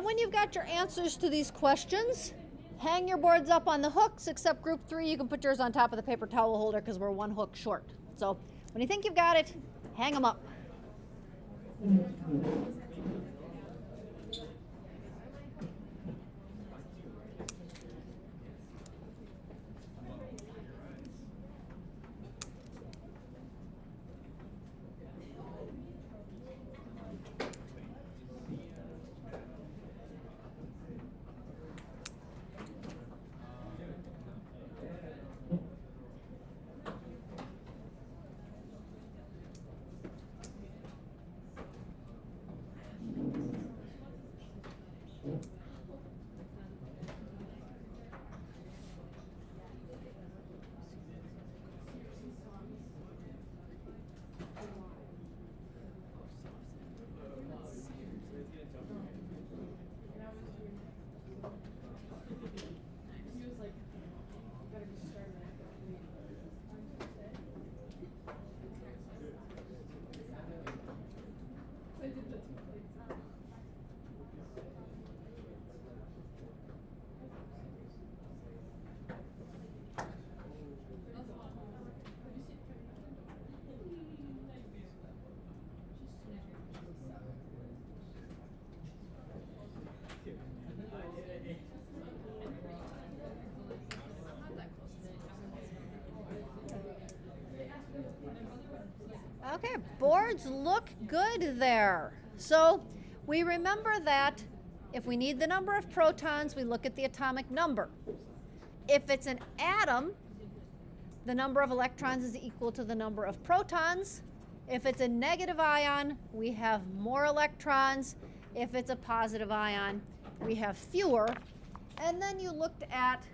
And when you've got your answers to these questions, hang your boards up on the hooks, except group 3, you can put yours on top of the paper towel holder because we're one hook short. So when you think you've got it, hang them up. Okay, boards look good there. So we remember that if we need the number of protons, we look at the atomic number. If it's an atom, the number of electrons is equal to the number of protons. If it's a negative ion, we have more electrons. If it's a positive ion, we have fewer. And then you looked at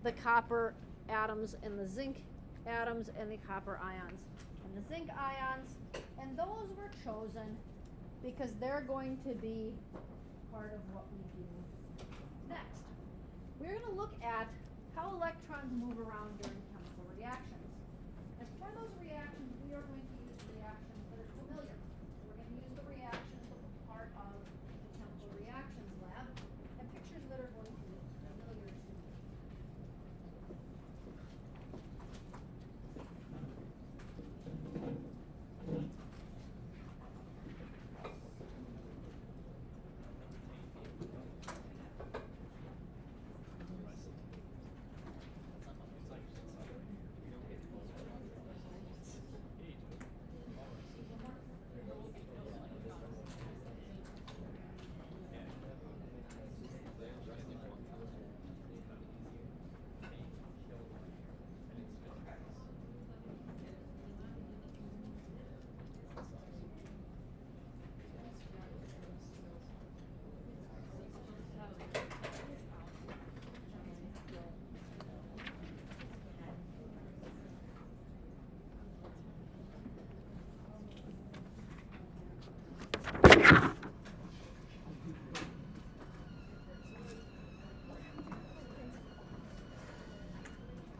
the copper atoms and the zinc atoms and the copper ions and the zinc ions, and those were chosen because they're going to be part of what we do next. We're going to look at how electrons move around during chemical reactions. And for those reactions, we are going to use reactions that are familiar. We're going to use the reactions that were part of the chemical reactions lab and pictures that are going to be familiar to you.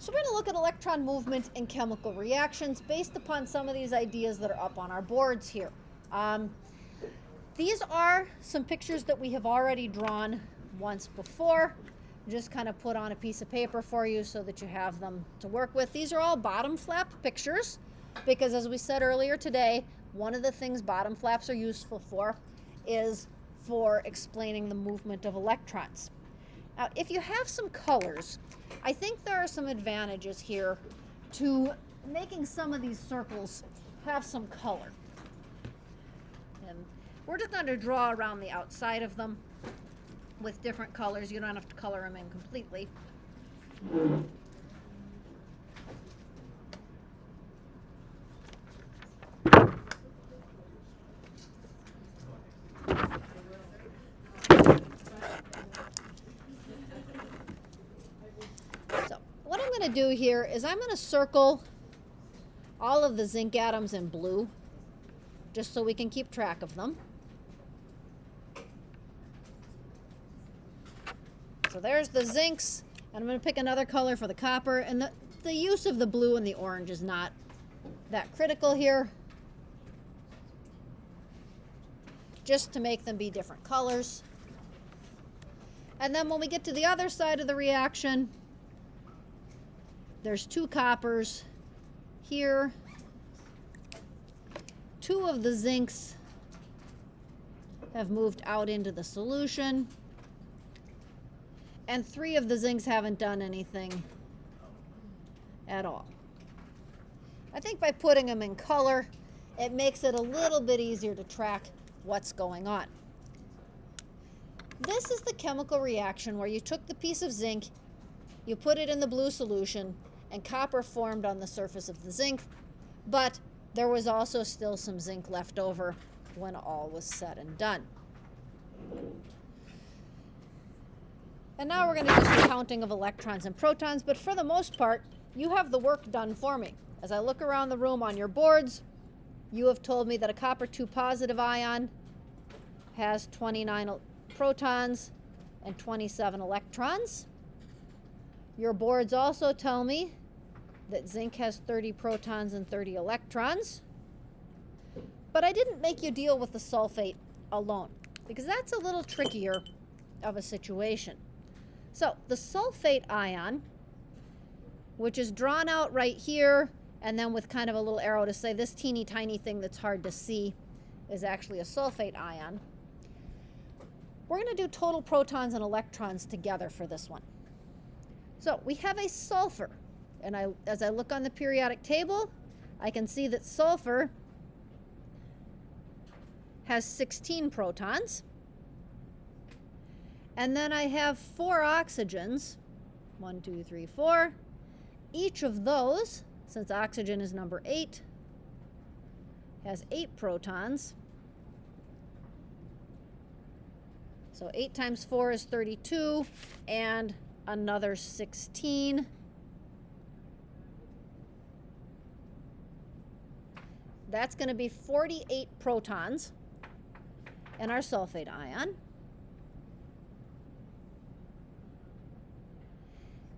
So we're going to look at electron movement in chemical reactions based upon some of these ideas that are up on our boards here. These are some pictures that we have already drawn once before. Just kind of put on a piece of paper for you so that you have them to work with. These are all bottom flap pictures because, as we said earlier today, one of the things bottom flaps are useful for is for explaining the movement of electrons. Now, if you have some colors, I think there are some advantages here to making some of these circles have some color. And we're just going to draw around the outside of them with different colors. You don't have to color them in completely. What I'm going to do here is I'm going to circle all of the zinc atoms in blue, just so we can keep track of them. So there's the zincs, and I'm going to pick another color for the copper, and the use of the blue and the orange is not that critical here, just to make them be different colors. And then when we get to the other side of the reaction, there's 2 coppers here. 2 of the zincs have moved out into the solution. And 3 of the zincs haven't done anything at all. I think by putting them in color, it makes it a little bit easier to track what's going on. This is the chemical reaction where you took the piece of zinc, you put it in the blue solution, and copper formed on the surface of the zinc, but there was also still some zinc left over when all was said and done. And now we're going to do some counting of electrons and protons, but for the most part, you have the work done for me. As I look around the room on your boards, you have told me that a copper 2 positive ion has 29 protons and 27 electrons. Your boards also tell me that zinc has 30 protons and 30 electrons. But I didn't make you deal with the sulfate alone, because that's a little trickier of a situation. So the sulfate ion, which is drawn out right here, and then with kind of a little arrow to say this teeny tiny thing that's hard to see is actually a sulfate ion. We're going to do total protons and electrons together for this one. So we have a sulfur, and as I look on the periodic table, I can see that sulfur has 16 protons. And then I have 4 oxygens, 1, 2, 3, 4. Each of those, since oxygen is number 8, has 8 protons. So 8 times 4 is 32, and another 16. That's going to be 48 protons in our sulfate ion.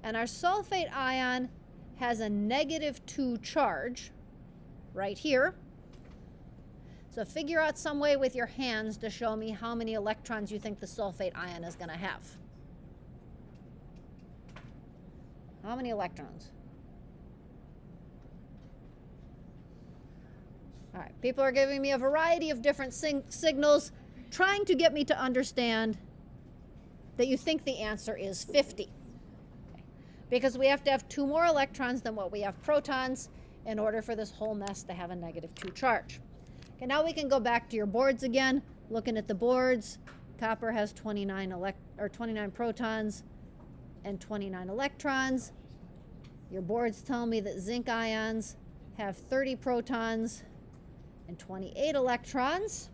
And our sulfate ion has a -2 charge right here. So figure out some way with your hands to show me how many electrons you think the sulfate ion is going to have. How many electrons? All right, people are giving me a variety of different signals, trying to get me to understand that you think the answer is 50. Because we have to have 2 more electrons than what we have protons in order for this whole mess to have a -2 charge. Okay, now we can go back to your boards again. Looking at the boards, copper has 29 protons and 29 electrons. Your boards tell me that zinc ions have 30 protons and 28 electrons.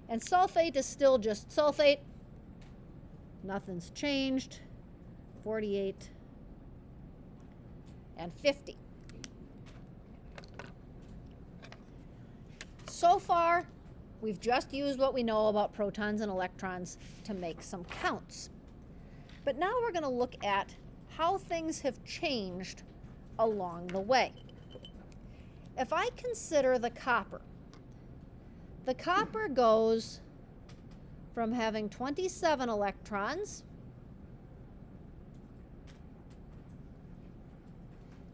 And sulfate is still just sulfate. Nothing's changed. 48 and 50. So far, we've just used what we know about protons and electrons to make some counts. But now we're going to look at how things have changed along the way. If I consider the copper goes from having 27 electrons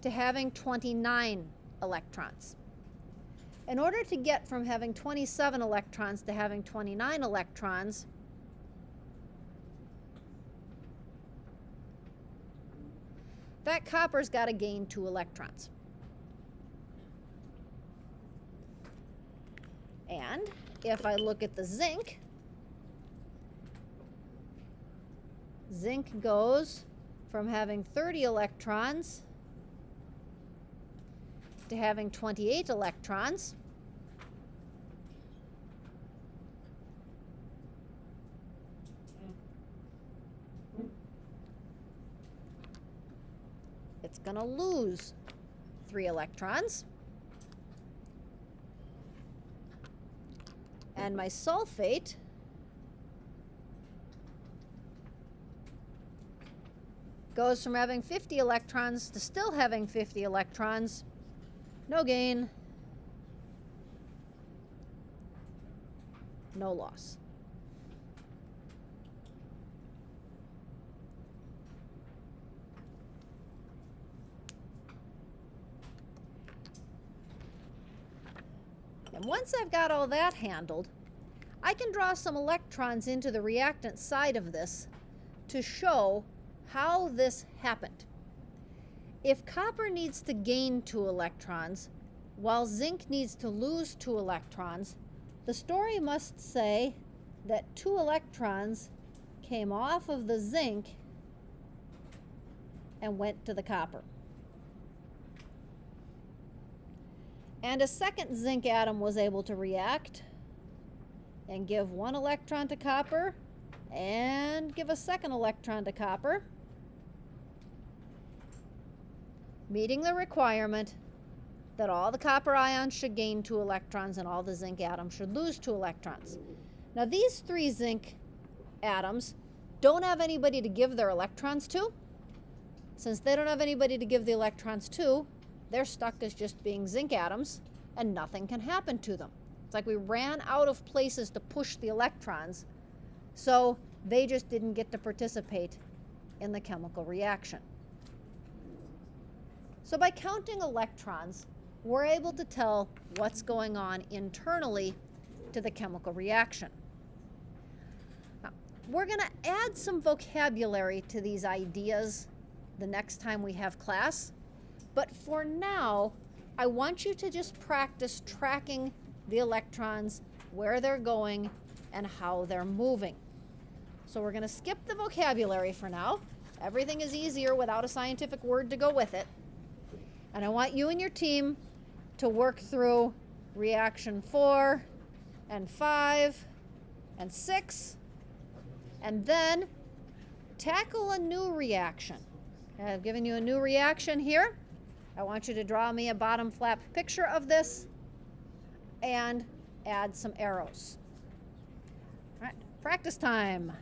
to having 29 electrons. In order to get from having 27 electrons to having 29 electrons, that copper's got to gain 2 electrons. And if I look at the zinc goes from having 30 electrons to having 28 electrons. It's going to lose 3 electrons. And my sulfate goes from having 50 electrons to still having 50 electrons. No gain, no loss. And once I've got all that handled, I can draw some electrons into the reactant side of this to show how this happened. If copper needs to gain 2 electrons, while zinc needs to lose 2 electrons, the story must say that 2 electrons came off of the zinc and went to the copper. And a second zinc atom was able to react and give 1 electron to copper and give a second electron to copper, meeting the requirement that all the copper ions should gain 2 electrons and all the zinc atoms should lose 2 electrons. Now these 3 zinc atoms don't have anybody to give their electrons to. Since they don't have anybody to give the electrons to, they're stuck as just being zinc atoms and nothing can happen to them. It's like we ran out of places to push the electrons, so they just didn't get to participate in the chemical reaction. So by counting electrons, we're able to tell what's going on internally to the chemical reaction. Now, we're going to add some vocabulary to these ideas the next time we have class, but for now, I want you to just practice tracking the electrons, where they're going, and how they're moving. So we're going to skip the vocabulary for now. Everything is easier without a scientific word to go with it. And I want you and your team to work through reaction 4 and 5 and 6, and then tackle a new reaction. I've given you a new reaction here. I want you to draw me a bottom flap picture of this and add some arrows. All right, practice time.